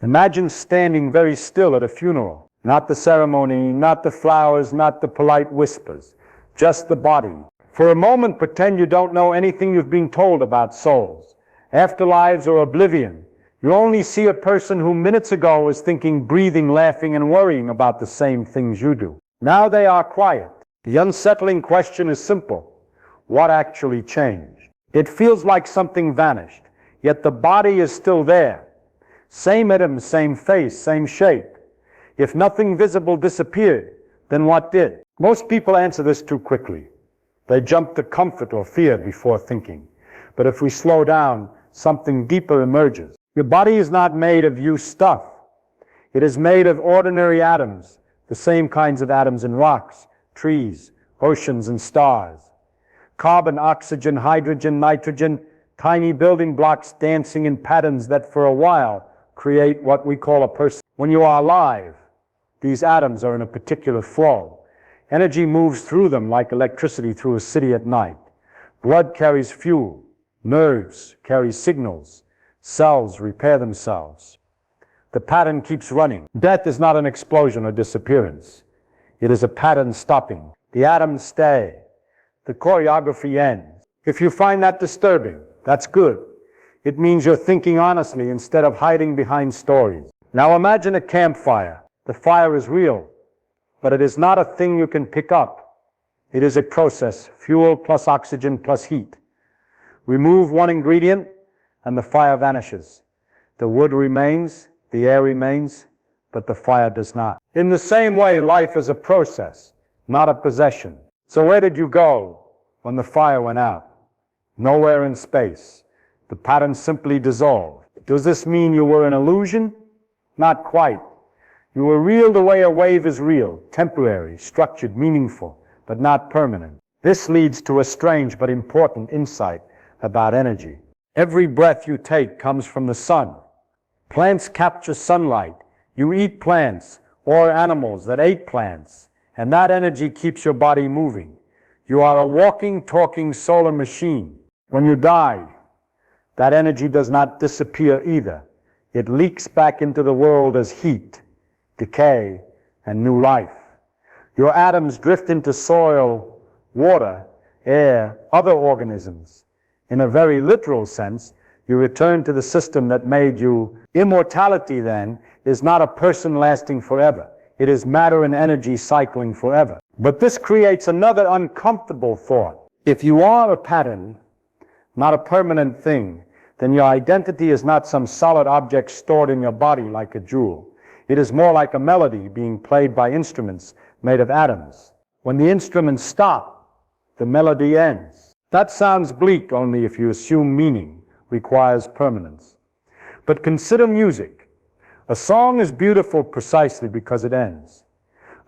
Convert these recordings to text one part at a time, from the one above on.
Imagine standing very still at a funeral. Not the ceremony, not the flowers, not the polite whispers, just the body. For a moment, pretend you don't know anything you've been told about souls, afterlives, or oblivion. You only see a person who minutes ago was thinking, breathing, laughing, and worrying about the same things you do. Now they are quiet. The unsettling question is simple. What actually changed? It feels like something vanished, yet the body is still there. Same atoms, same face, same shape. If nothing visible disappeared, then what did? Most people answer this too quickly. They jump to comfort or fear before thinking. But if we slow down, something deeper emerges. Your body is not made of used stuff. It is made of ordinary atoms, the same kinds of atoms in rocks, trees, oceans, and stars. Carbon, oxygen, hydrogen, nitrogen, tiny building blocks dancing in patterns that for a while create what we call a person. When you are alive, these atoms are in a particular flow. Energy moves through them like electricity through a city at night. Blood carries fuel. Nerves carry signals. Cells repair themselves. The pattern keeps running. Death is not an explosion or disappearance. It is a pattern stopping. The atoms stay. The choreography ends. If you find that disturbing, that's good. It means you're thinking honestly instead of hiding behind stories. Now imagine a campfire. The fire is real, but it is not a thing you can pick up. It is a process, fuel plus oxygen plus heat. Remove one ingredient, and the fire vanishes. The wood remains, the air remains, but the fire does not. In the same way, life is a process, not a possession. So where did you go when the fire went out? Nowhere in space. The pattern simply dissolved. Does this mean you were an illusion? Not quite. You were real the way a wave is real, temporary, structured, meaningful, but not permanent. This leads to a strange but important insight about energy. Every breath you take comes from the sun. Plants capture sunlight. You eat plants or animals that ate plants, and that energy keeps your body moving. You are a walking, talking solar machine. When you die, that energy does not disappear either. It leaks back into the world as heat, decay, and new life. Your atoms drift into soil, water, air, other organisms. In a very literal sense, you return to the system that made you. Immortality, then, is not a person lasting forever. It is matter and energy cycling forever. But this creates another uncomfortable thought. If you are a pattern, not a permanent thing, then your identity is not some solid object stored in your body like a jewel. It is more like a melody being played by instruments made of atoms. When the instruments stop, the melody ends. That sounds bleak only if you assume meaning requires permanence. But consider music. A song is beautiful precisely because it ends.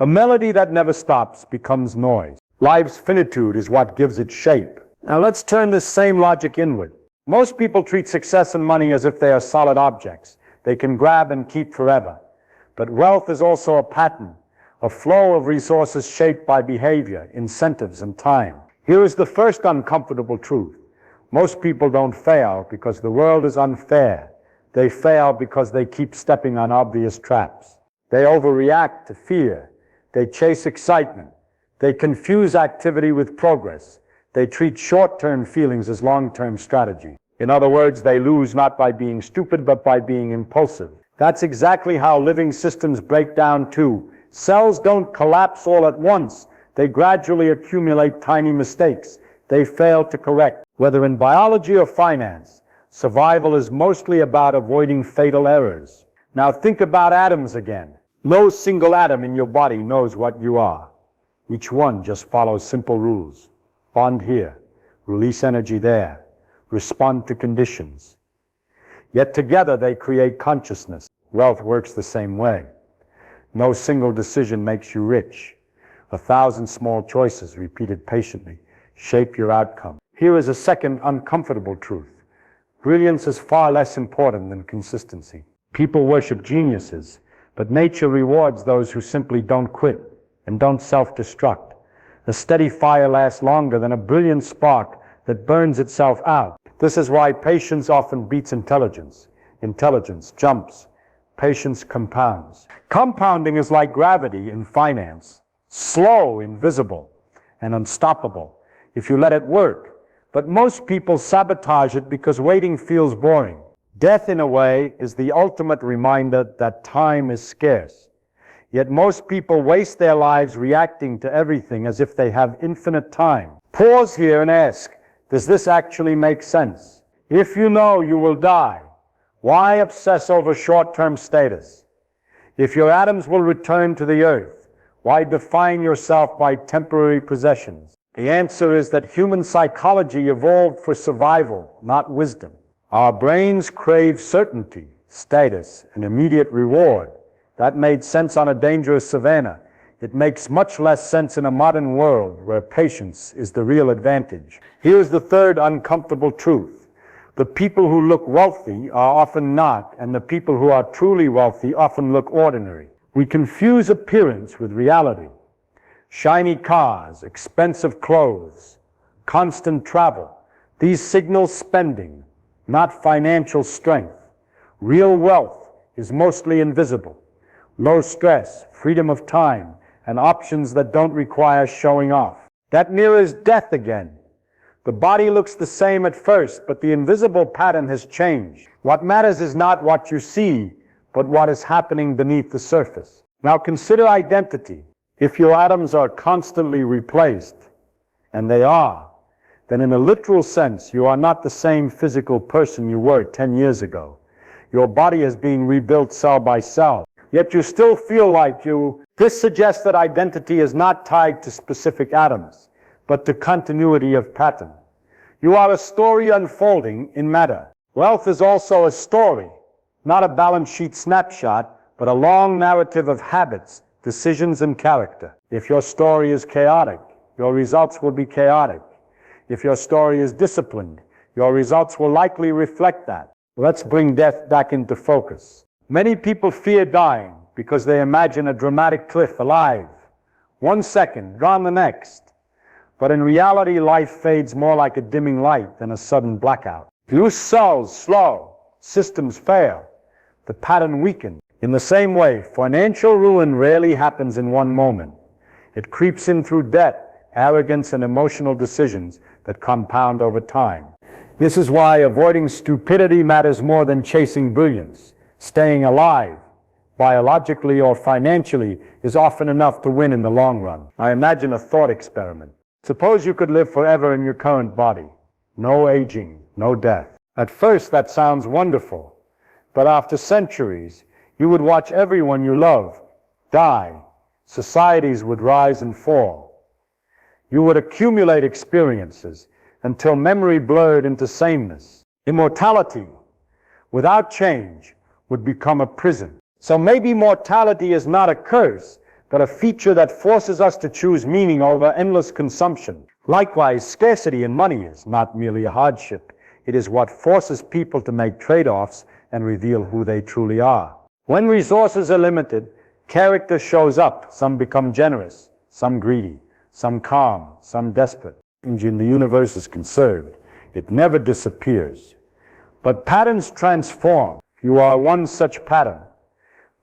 A melody that never stops becomes noise. Life's finitude is what gives it shape. Now let's turn this same logic inward. Most people treat success and money as if they are solid objects they can grab and keep forever. But wealth is also a pattern, a flow of resources shaped by behavior, incentives, and time. Here is the first uncomfortable truth. Most people don't fail because the world is unfair. They fail because they keep stepping on obvious traps. They overreact to fear. They chase excitement. They confuse activity with progress. They treat short-term feelings as long-term strategy. In other words, they lose not by being stupid, but by being impulsive. That's exactly how living systems break down too. Cells don't collapse all at once. They gradually accumulate tiny mistakes they fail to correct. Whether in biology or finance, survival is mostly about avoiding fatal errors. Now think about atoms again. No single atom in your body knows what you are. Each one just follows simple rules. Bond here, release energy there, respond to conditions. Yet together they create consciousness. Wealth works the same way. No single decision makes you rich. 1,000 small choices repeated patiently shape your outcome. Here is a second uncomfortable truth. Brilliance is far less important than consistency. People worship geniuses, but nature rewards those who simply don't quit and don't self-destruct. A steady fire lasts longer than a brilliant spark that burns itself out. This is why patience often beats intelligence. Intelligence jumps, patience compounds. Compounding is like gravity in finance, slow, invisible, and unstoppable if you let it work. But most people sabotage it because waiting feels boring. Death, in a way, is the ultimate reminder that time is scarce. Yet most people waste their lives reacting to everything as if they have infinite time. Pause here and ask, does this actually make sense? If you know you will die, why obsess over short-term status? If your atoms will return to the earth, why define yourself by temporary possessions? The answer is that human psychology evolved for survival, not wisdom. Our brains crave certainty, status, and immediate reward. That made sense on a dangerous savanna. It makes much less sense in a modern world where patience is the real advantage. Here's the third uncomfortable truth. The people who look wealthy are often not, and the people who are truly wealthy often look ordinary. We confuse appearance with reality. Shiny cars, expensive clothes, constant travel. These signal spending, not financial strength. Real wealth is mostly invisible. Low stress, freedom of time, and options that don't require showing off. That mirrors death again. The body looks the same at first, but the invisible pattern has changed. What matters is not what you see, but what is happening beneath the surface. Now consider identity. If your atoms are constantly replaced, and they are, then in a literal sense, you are not the same physical person you were 10 years ago. Your body is being rebuilt cell by cell, yet you still feel like you. This suggests that identity is not tied to specific atoms, but to continuity of pattern. You are a story unfolding in matter. Wealth is also a story, not a balance sheet snapshot, but a long narrative of habits, decisions, and character. If your story is chaotic, your results will be chaotic. If your story is disciplined, your results will likely reflect that. Let's bring death back into focus. Many people fear dying because they imagine a dramatic cliff alive. 1 second, gone the next. But in reality, life fades more like a dimming light than a sudden blackout. Loose cells slow, systems fail, the pattern weakens. In the same way, financial ruin rarely happens in one moment. It creeps in through debt, arrogance, and emotional decisions that compound over time. This is why avoiding stupidity matters more than chasing brilliance. Staying alive, biologically or financially, is often enough to win in the long run. I imagine a thought experiment. Suppose you could live forever in your current body. No aging, no death. At first that sounds wonderful, but after centuries, you would watch everyone you love die. Societies would rise and fall. You would accumulate experiences until memory blurred into sameness. Immortality, without change, would become a prison. So maybe mortality is not a curse, but a feature that forces us to choose meaning over endless consumption. Likewise, scarcity in money is not merely a hardship. It is what forces people to make trade-offs and reveal who they truly are. When resources are limited, character shows up. Some become generous, some greedy, some calm, some desperate. The universe is conserved. It never disappears. But patterns transform. You are one such pattern,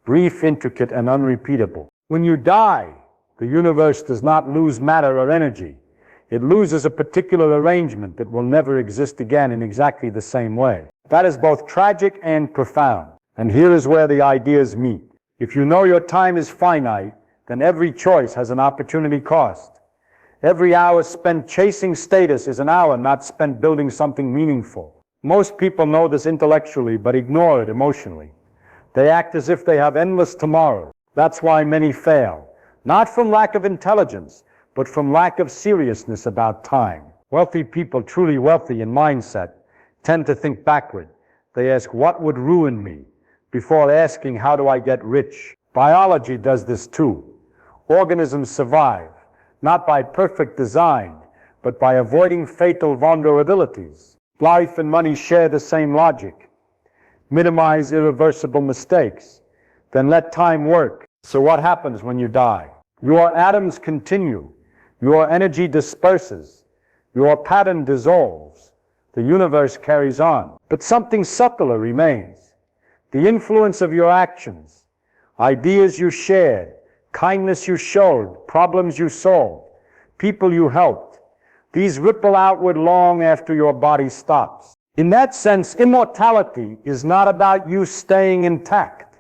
brief, intricate, and unrepeatable. When you die, the universe does not lose matter or energy. It loses a particular arrangement that will never exist again in exactly the same way. That is both tragic and profound. And here is where the ideas meet. If you know your time is finite, then every choice has an opportunity cost. Every hour spent chasing status is an hour not spent building something meaningful. Most people know this intellectually, but ignore it emotionally. They act as if they have endless tomorrows. That's why many fail. Not from lack of intelligence, but from lack of seriousness about time. Wealthy people, truly wealthy in mindset, tend to think backward. They ask, what would ruin me? Before asking, how do I get rich? Biology does this too. Organisms survive, not by perfect design, but by avoiding fatal vulnerabilities. Life and money share the same logic. Minimize irreversible mistakes, then let time work. So what happens when you die? Your atoms continue. Your energy disperses. Your pattern dissolves. The universe carries on. But something subtler remains. the influence of your actions, ideas you shared, kindness you showed, problems you solved, people you helped. These ripple outward long after your body stops. In that sense, immortality is not about you staying intact.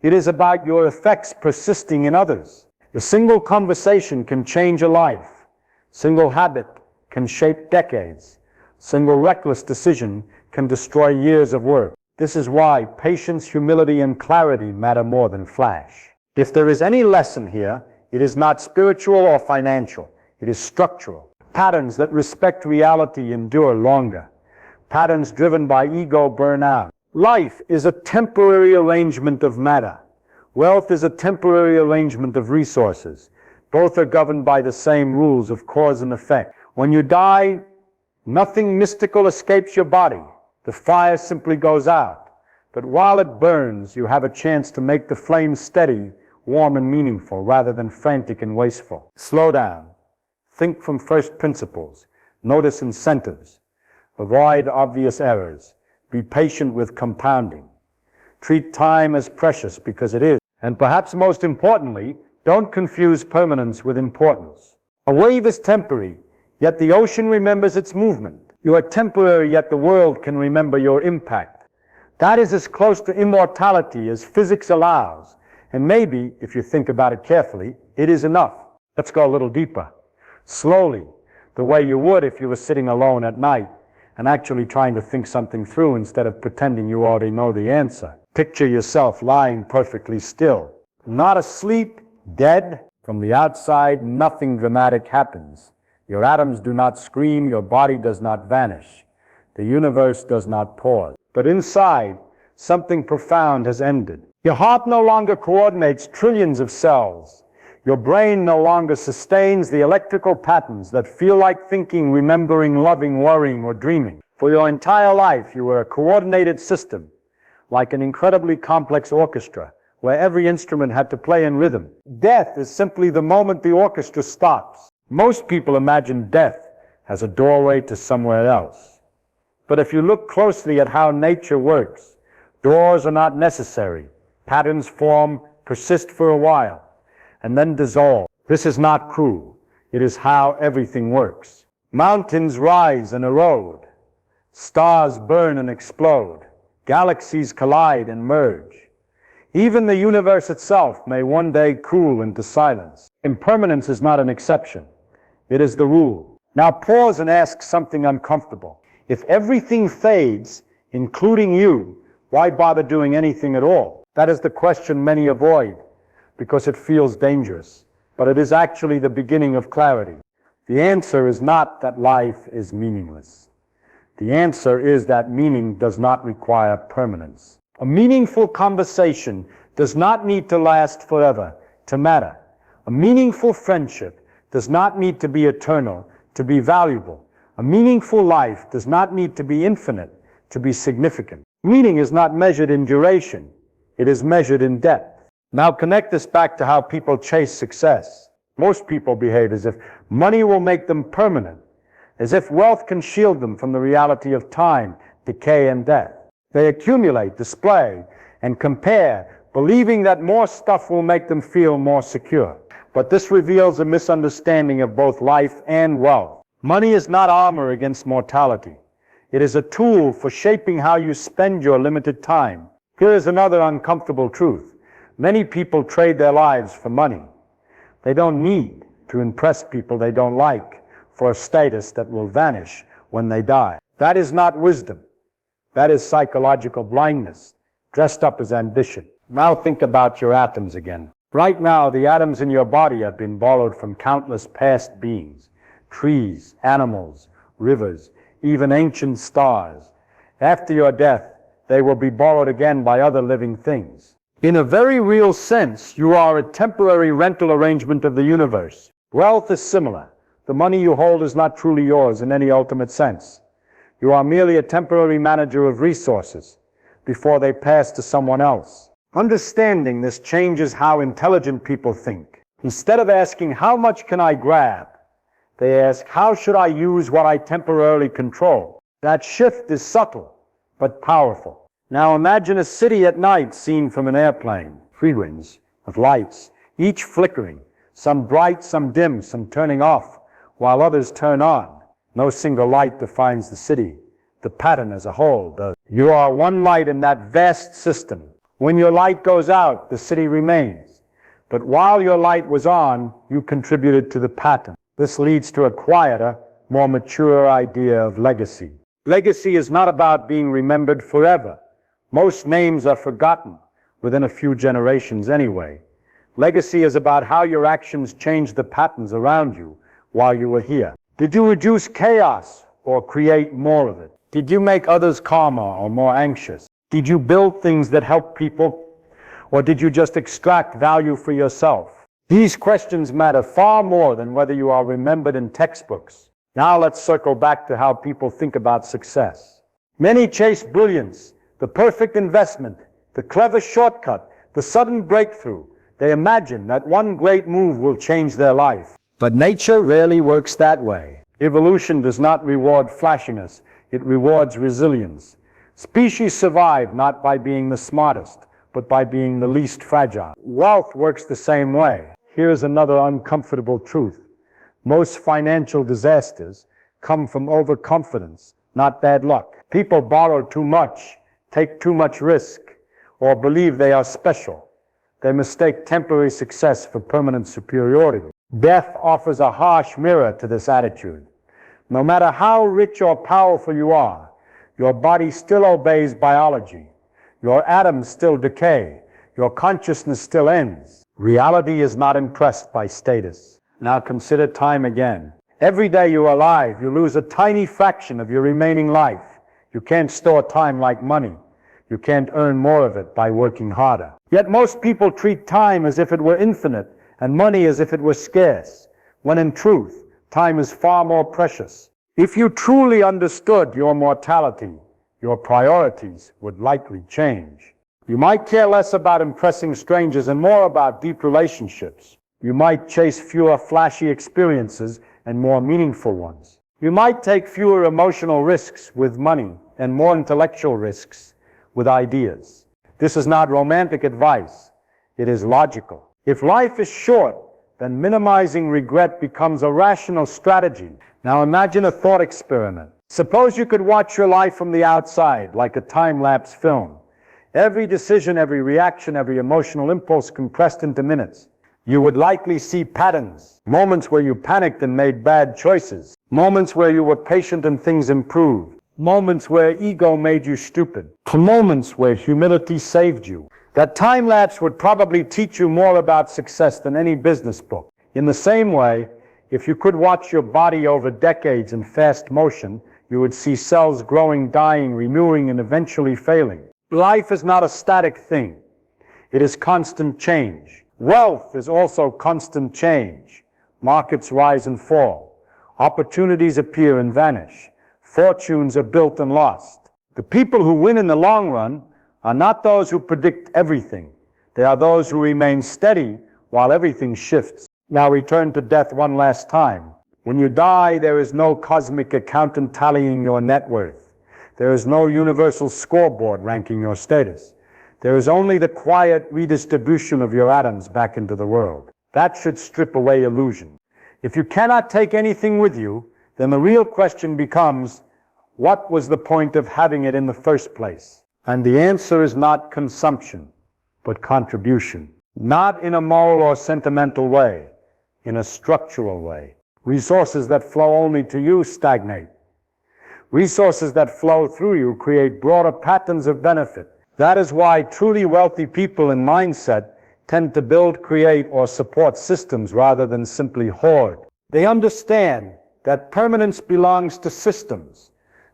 It is about your effects persisting in others. A single conversation can change a life. Single habit can shape decades. Single reckless decision can destroy years of work. This is why patience, humility, and clarity matter more than flash. If there is any lesson here, it is not spiritual or financial. It is structural. Patterns that respect reality endure longer. Patterns driven by ego burn out. Life is a temporary arrangement of matter. Wealth is a temporary arrangement of resources. Both are governed by the same rules of cause and effect. When you die, nothing mystical escapes your body. The fire simply goes out. But while it burns, you have a chance to make the flame steady, warm, and meaningful, rather than frantic and wasteful. Slow down. Think from first principles. Notice incentives. Avoid obvious errors. Be patient with compounding. Treat time as precious because it is. And perhaps most importantly, don't confuse permanence with importance. A wave is temporary, yet the ocean remembers its movement. You are temporary, yet the world can remember your impact. That is as close to immortality as physics allows. And maybe, if you think about it carefully, it is enough. Let's go a little deeper. Slowly, the way you would if you were sitting alone at night and actually trying to think something through instead of pretending you already know the answer. Picture yourself lying perfectly still. Not asleep, dead. From the outside, nothing dramatic happens. Your atoms do not scream, your body does not vanish. The universe does not pause. But inside, something profound has ended. Your heart no longer coordinates trillions of cells. Your brain no longer sustains the electrical patterns that feel like thinking, remembering, loving, worrying, or dreaming. For your entire life, you were a coordinated system, like an incredibly complex orchestra, where every instrument had to play in rhythm. Death is simply the moment the orchestra stops. Most people imagine death as a doorway to somewhere else. But if you look closely at how nature works, doors are not necessary. Patterns form, persist for a while, and then dissolve. This is not cruel. It is how everything works. Mountains rise and erode. Stars burn and explode. Galaxies collide and merge. Even the universe itself may one day cool into silence. Impermanence is not an exception. It is the rule. Now pause and ask something uncomfortable. If everything fades, including you, why bother doing anything at all? That is the question many avoid, because it feels dangerous. But it is actually the beginning of clarity. The answer is not that life is meaningless. The answer is that meaning does not require permanence. A meaningful conversation does not need to last forever to matter. A meaningful friendship does not need to be eternal to be valuable. A meaningful life does not need to be infinite to be significant. Meaning is not measured in duration. It is measured in depth. Now connect this back to how people chase success. Most people behave as if money will make them permanent, as if wealth can shield them from the reality of time, decay, and death. They accumulate, display, and compare, believing that more stuff will make them feel more secure. But this reveals a misunderstanding of both life and wealth. Money is not armor against mortality. It is a tool for shaping how you spend your limited time. Here is another uncomfortable truth. Many people trade their lives for money. They don't need to impress people they don't like for a status that will vanish when they die. That is not wisdom. That is psychological blindness, dressed up as ambition. Now think about your atoms again. Right now, the atoms in your body have been borrowed from countless past beings, trees, animals, rivers, even ancient stars. After your death, they will be borrowed again by other living things. In a very real sense, you are a temporary rental arrangement of the universe. Wealth is similar. The money you hold is not truly yours in any ultimate sense. You are merely a temporary manager of resources before they pass to someone else. Understanding this changes how intelligent people think. Instead of asking, how much can I grab? They ask, how should I use what I temporarily control? That shift is subtle, but powerful. Now imagine a city at night seen from an airplane, frequencies of lights, each flickering, some bright, some dim, some turning off, while others turn on. No single light defines the city. The pattern as a whole does. You are one light in that vast system. When your light goes out, the city remains. But while your light was on, you contributed to the pattern. This leads to a quieter, more mature idea of legacy. Legacy is not about being remembered forever. Most names are forgotten within a few generations anyway. Legacy is about how your actions changed the patterns around you while you were here. Did you reduce chaos or create more of it? Did you make others calmer or more anxious? Did you build things that help people? Or did you just extract value for yourself? These questions matter far more than whether you are remembered in textbooks. Now let's circle back to how people think about success. Many chase brilliance, the perfect investment, the clever shortcut, the sudden breakthrough. They imagine that one great move will change their life. But nature rarely works that way. Evolution does not reward flashiness. It rewards resilience. Species survive not by being the smartest, but by being the least fragile. Wealth works the same way. Here's another uncomfortable truth. Most financial disasters come from overconfidence, not bad luck. People borrow too much, take too much risk, or believe they are special. They mistake temporary success for permanent superiority. Death offers a harsh mirror to this attitude. No matter how rich or powerful you are, your body still obeys biology. Your atoms still decay. Your consciousness still ends. Reality is not impressed by status. Now consider time again. Every day you are alive, you lose a tiny fraction of your remaining life. You can't store time like money. You can't earn more of it by working harder. Yet most people treat time as if it were infinite and money as if it were scarce, when in truth, time is far more precious. If you truly understood your mortality, your priorities would likely change. You might care less about impressing strangers and more about deep relationships. You might chase fewer flashy experiences and more meaningful ones. You might take fewer emotional risks with money and more intellectual risks with ideas. This is not romantic advice. It is logical. If life is short, then minimizing regret becomes a rational strategy. Now imagine a thought experiment. Suppose you could watch your life from the outside, like a time-lapse film. Every decision, every reaction, every emotional impulse compressed into minutes. You would likely see patterns. Moments where you panicked and made bad choices. Moments where you were patient and things improved. Moments where ego made you stupid. Moments where humility saved you. That time lapse would probably teach you more about success than any business book. In the same way, if you could watch your body over decades in fast motion, you would see cells growing, dying, renewing, and eventually failing. Life is not a static thing. It is constant change. Wealth is also constant change. Markets rise and fall. Opportunities appear and vanish. Fortunes are built and lost. The people who win in the long run are not those who predict everything. They are those who remain steady while everything shifts. Now return to death one last time. When you die, there is no cosmic accountant tallying your net worth. There is no universal scoreboard ranking your status. There is only the quiet redistribution of your atoms back into the world. That should strip away illusion. If you cannot take anything with you, then the real question becomes, what was the point of having it in the first place? And the answer is not consumption, but contribution. Not in a moral or sentimental way, in a structural way. Resources that flow only to you stagnate. Resources that flow through you create broader patterns of benefit. That is why truly wealthy people in mindset tend to build, create, or support systems rather than simply hoard. They understand that permanence belongs to systems,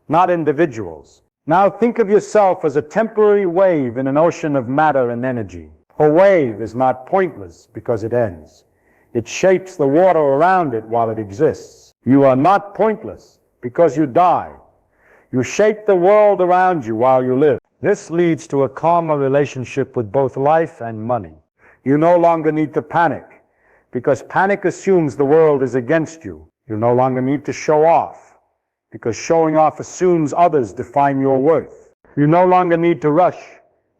not individuals. Now think of yourself as a temporary wave in an ocean of matter and energy. A wave is not pointless because it ends. It shapes the water around it while it exists. You are not pointless because you die. You shape the world around you while you live. This leads to a calmer relationship with both life and money. You no longer need to panic because panic assumes the world is against you. You no longer need to show off because showing off assumes others define your worth. You no longer need to rush,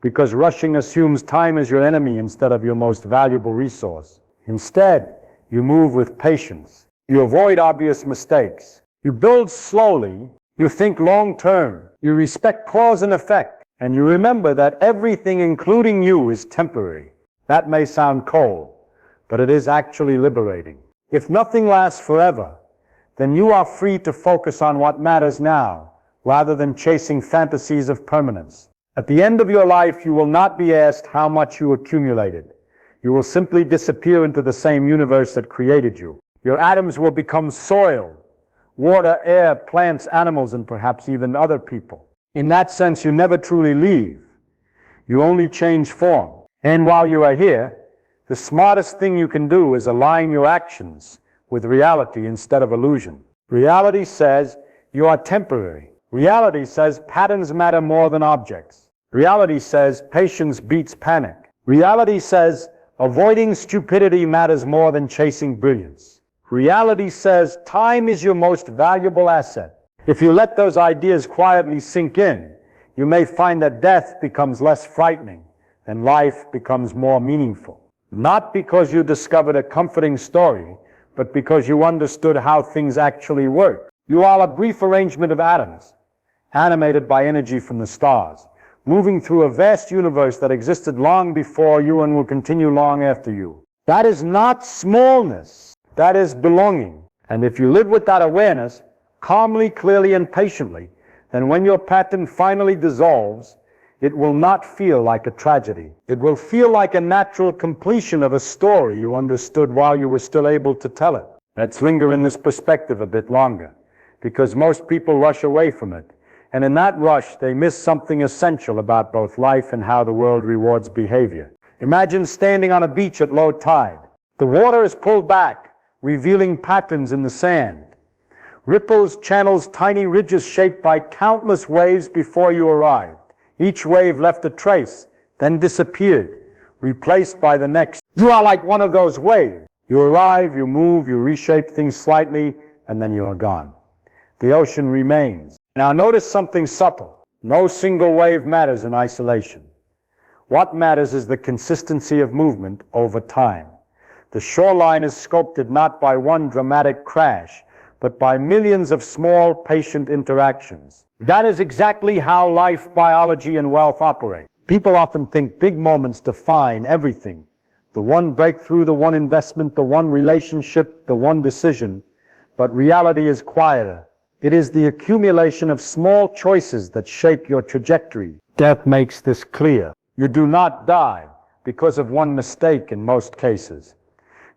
because rushing assumes time is your enemy instead of your most valuable resource. Instead, you move with patience. You avoid obvious mistakes. You build slowly. You think long term. You respect cause and effect. And you remember that everything, including you, is temporary. That may sound cold, but it is actually liberating. If nothing lasts forever, then you are free to focus on what matters now, rather than chasing fantasies of permanence. At the end of your life, you will not be asked how much you accumulated. You will simply disappear into the same universe that created you. Your atoms will become soil, water, air, plants, animals, and perhaps even other people. In that sense, you never truly leave. You only change form. And while you are here, the smartest thing you can do is align your actions with reality instead of illusion. Reality says you are temporary. Reality says patterns matter more than objects. Reality says patience beats panic. Reality says avoiding stupidity matters more than chasing brilliance. Reality says time is your most valuable asset. If you let those ideas quietly sink in, you may find that death becomes less frightening and life becomes more meaningful. Not because you discovered a comforting story, but because you understood how things actually work. You are a brief arrangement of atoms, animated by energy from the stars, moving through a vast universe that existed long before you and will continue long after you. That is not smallness. That is belonging. And if you live with that awareness, calmly, clearly, and patiently, then when your pattern finally dissolves, it will not feel like a tragedy. It will feel like a natural completion of a story you understood while you were still able to tell it. Let's linger in this perspective a bit longer, because most people rush away from it. And in that rush, they miss something essential about both life and how the world rewards behavior. Imagine standing on a beach at low tide. The water is pulled back, revealing patterns in the sand. Ripples, channels, tiny ridges shaped by countless waves before you arrived. Each wave left a trace, then disappeared, replaced by the next. You are like one of those waves. You arrive, you move, you reshape things slightly, and then you are gone. The ocean remains. Now notice something subtle. No single wave matters in isolation. What matters is the consistency of movement over time. The shoreline is sculpted not by one dramatic crash, but by millions of small, patient interactions. That is exactly how life, biology, and wealth operate. People often think big moments define everything. The one breakthrough, the one investment, the one relationship, the one decision. But reality is quieter. It is the accumulation of small choices that shape your trajectory. Death makes this clear. You do not die because of one mistake in most cases.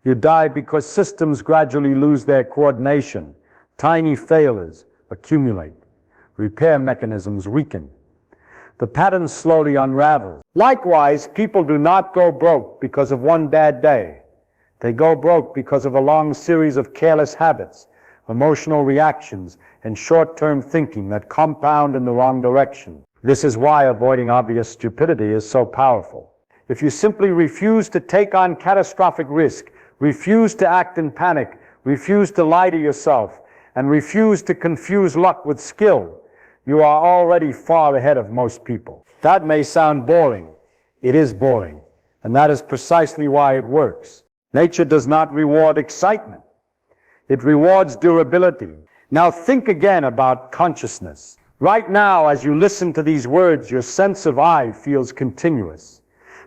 You die because systems gradually lose their coordination. Tiny failures accumulate. Repair mechanisms weaken. The pattern slowly unravels. Likewise, people do not go broke because of one bad day. They go broke because of a long series of careless habits, emotional reactions, and short-term thinking that compound in the wrong direction. This is why avoiding obvious stupidity is so powerful. If you simply refuse to take on catastrophic risk, refuse to act in panic, refuse to lie to yourself, and refuse to confuse luck with skill, you are already far ahead of most people. That may sound boring. It is boring. And that is precisely why it works. Nature does not reward excitement. It rewards durability. Now think again about consciousness. Right now, as you listen to these words, your sense of I feels continuous.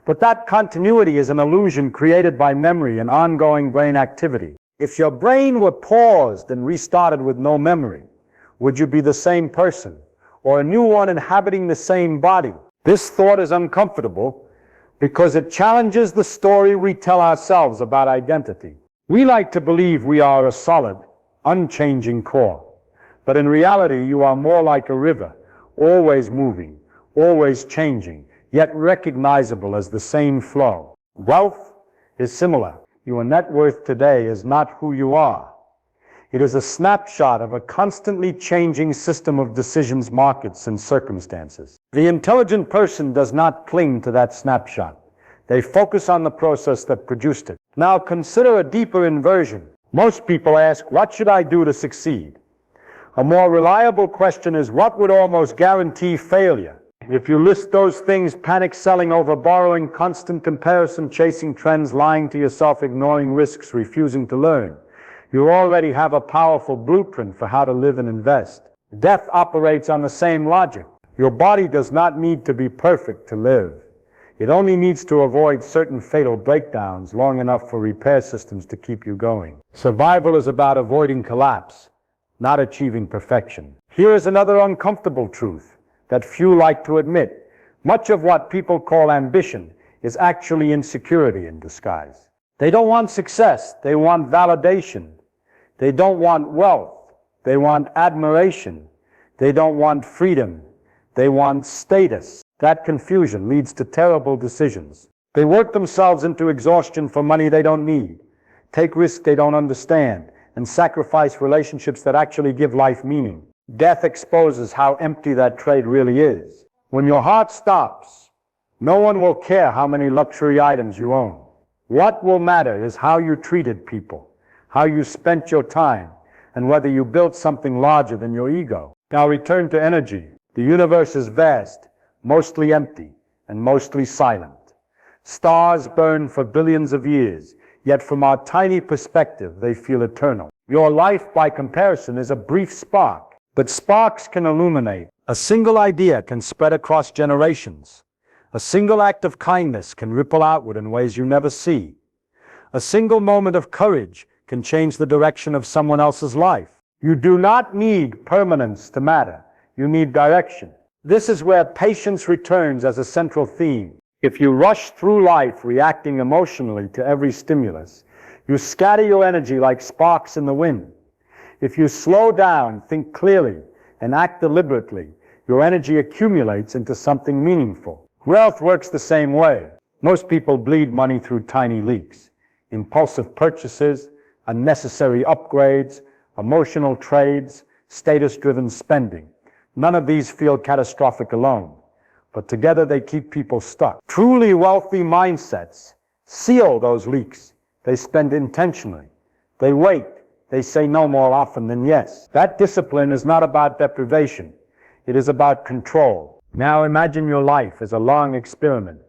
But that continuity is an illusion created by memory and ongoing brain activity. If your brain were paused and restarted with no memory, would you be the same person, or a new one inhabiting the same body? This thought is uncomfortable because it challenges the story we tell ourselves about identity. We like to believe we are a solid, unchanging core. But in reality, you are more like a river, always moving, always changing, yet recognizable as the same flow. Wealth is similar. Your net worth today is not who you are. It is a snapshot of a constantly changing system of decisions, markets, and circumstances. The intelligent person does not cling to that snapshot. They focus on the process that produced it. Now consider a deeper inversion. Most people ask, what should I do to succeed? A more reliable question is, what would almost guarantee failure? If you list those things, panic selling over borrowing, constant comparison, chasing trends, lying to yourself, ignoring risks, refusing to learn, you already have a powerful blueprint for how to live and invest. Death operates on the same logic. Your body does not need to be perfect to live. It only needs to avoid certain fatal breakdowns long enough for repair systems to keep you going. Survival is about avoiding collapse, not achieving perfection. Here is another uncomfortable truth that few like to admit. Much of what people call ambition is actually insecurity in disguise. They don't want success, they want validation. They don't want wealth, they want admiration. They don't want freedom, they want status. That confusion leads to terrible decisions. They work themselves into exhaustion for money they don't need, take risks they don't understand, and sacrifice relationships that actually give life meaning. Death exposes how empty that trade really is. When your heart stops, no one will care how many luxury items you own. What will matter is how you treated people, how you spent your time, and whether you built something larger than your ego. Now return to energy. The universe is vast, mostly empty, and mostly silent. Stars burn for billions of years, yet from our tiny perspective, they feel eternal. Your life, by comparison, is a brief spark, but sparks can illuminate. A single idea can spread across generations. A single act of kindness can ripple outward in ways you never see. A single moment of courage can change the direction of someone else's life. You do not need permanence to matter. You need direction. This is where patience returns as a central theme. If you rush through life reacting emotionally to every stimulus, you scatter your energy like sparks in the wind. If you slow down, think clearly, and act deliberately, your energy accumulates into something meaningful. Wealth works the same way. Most people bleed money through tiny leaks. Impulsive purchases, unnecessary upgrades, emotional trades, status-driven spending. None of these feel catastrophic alone, but together they keep people stuck. Truly wealthy mindsets seal those leaks. They spend intentionally. They wait. They say no more often than yes. That discipline is not about deprivation. It is about control. Now imagine your life as a long experiment.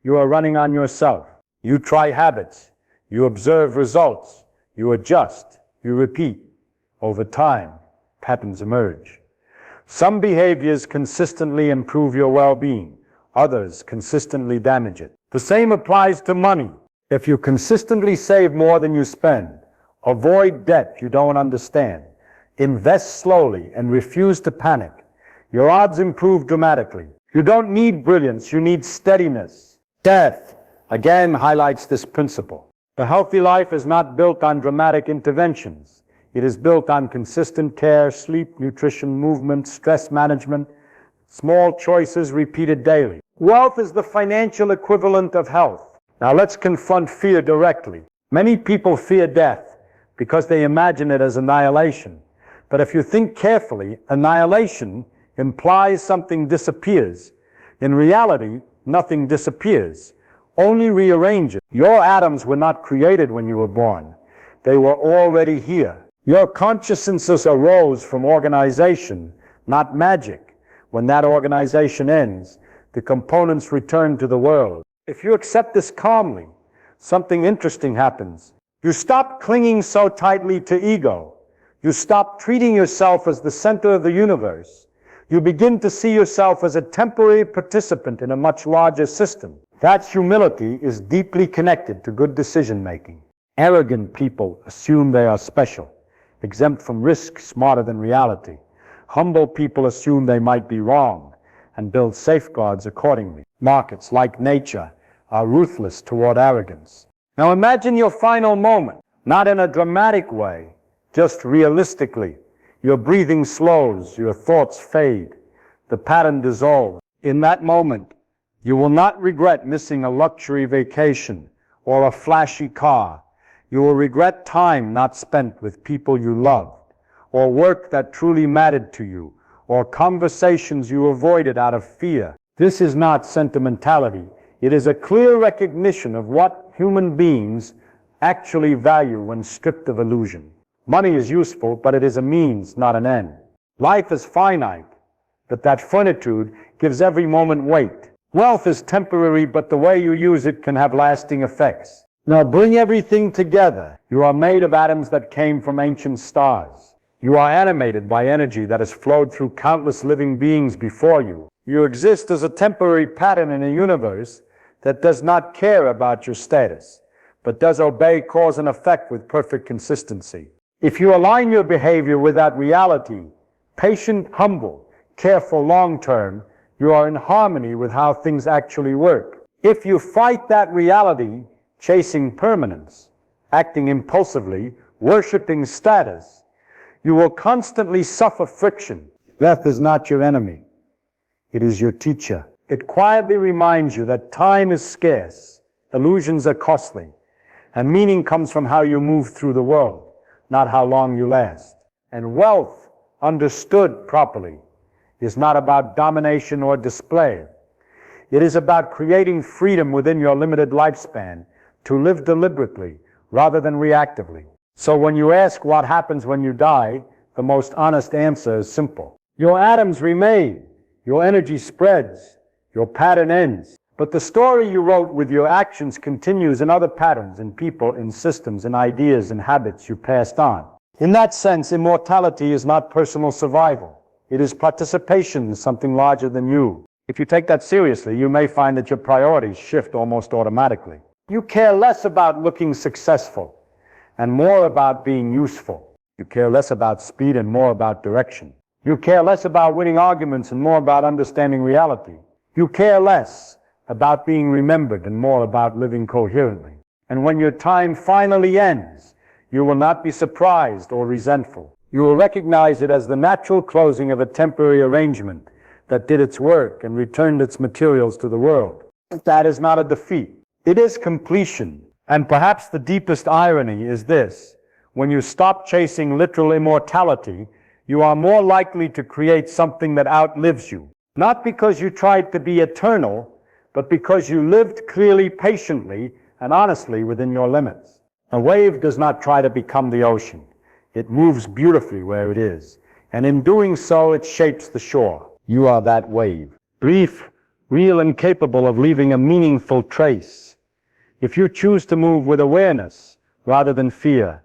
You are running on yourself. You try habits. You observe results. You adjust. You repeat. Over time, patterns emerge. Some behaviors consistently improve your well-being. Others consistently damage it. The same applies to money. If you consistently save more than you spend, avoid debt you don't understand, invest slowly, and refuse to panic, your odds improve dramatically. You don't need brilliance, you need steadiness. Death, again, highlights this principle. The healthy life is not built on dramatic interventions. It is built on consistent care, sleep, nutrition, movement, stress management, small choices repeated daily. Wealth is the financial equivalent of health. Now let's confront fear directly. Many people fear death because they imagine it as annihilation. But if you think carefully, annihilation implies something disappears. In reality, nothing disappears, only rearranges. Your atoms were not created when you were born. They were already here. Your consciousness arose from organization, not magic. When that organization ends, the components return to the world. If you accept this calmly, something interesting happens. You stop clinging so tightly to ego. You stop treating yourself as the center of the universe. You begin to see yourself as a temporary participant in a much larger system. That humility is deeply connected to good decision-making. Arrogant people assume they are special, exempt from risk, smarter than reality. Humble people assume they might be wrong and build safeguards accordingly. Markets, like nature, are ruthless toward arrogance. Now imagine your final moment, not in a dramatic way, just realistically. Your breathing slows, your thoughts fade, the pattern dissolves. In that moment, you will not regret missing a luxury vacation or a flashy car. You will regret time not spent with people you loved, or work that truly mattered to you, or conversations you avoided out of fear. This is not sentimentality. It is a clear recognition of what human beings actually value when stripped of illusion. Money is useful, but it is a means, not an end. Life is finite. but that finitude gives every moment weight. Wealth is temporary, but the way you use it can have lasting effects. Now bring everything together. You are made of atoms that came from ancient stars. You are animated by energy that has flowed through countless living beings before you. You exist as a temporary pattern in a universe that does not care about your status, but does obey cause and effect with perfect consistency. If you align your behavior with that reality, patient, humble, careful, long-term, you are in harmony with how things actually work. If you fight that reality, chasing permanence, acting impulsively, worshiping status, you will constantly suffer friction. Death is not your enemy. It is your teacher. It quietly reminds you that time is scarce, illusions are costly, and meaning comes from how you move through the world, not how long you last. And wealth, understood properly, is not about domination or display. It is about creating freedom within your limited lifespan to live deliberately rather than reactively. So when you ask what happens when you die, the most honest answer is simple. Your atoms remain, your energy spreads, your pattern ends. But the story you wrote with your actions continues in other patterns, in people, in systems, in ideas, and habits you passed on. In that sense, immortality is not personal survival. It is participation in something larger than you. If you take that seriously, you may find that your priorities shift almost automatically. You care less about looking successful and more about being useful. You care less about speed and more about direction. You care less about winning arguments and more about understanding reality. You care less about being remembered and more about living coherently. And when your time finally ends, you will not be surprised or resentful. You will recognize it as the natural closing of a temporary arrangement that did its work and returned its materials to the world. That is not a defeat. It is completion. And perhaps the deepest irony is this: when you stop chasing literal immortality, you are more likely to create something that outlives you. Not because you tried to be eternal, but because you lived clearly, patiently, and honestly within your limits. A wave does not try to become the ocean. It moves beautifully where it is, and in doing so, it shapes the shore. You are that wave, brief, real, and capable of leaving a meaningful trace. If you choose to move with awareness rather than fear,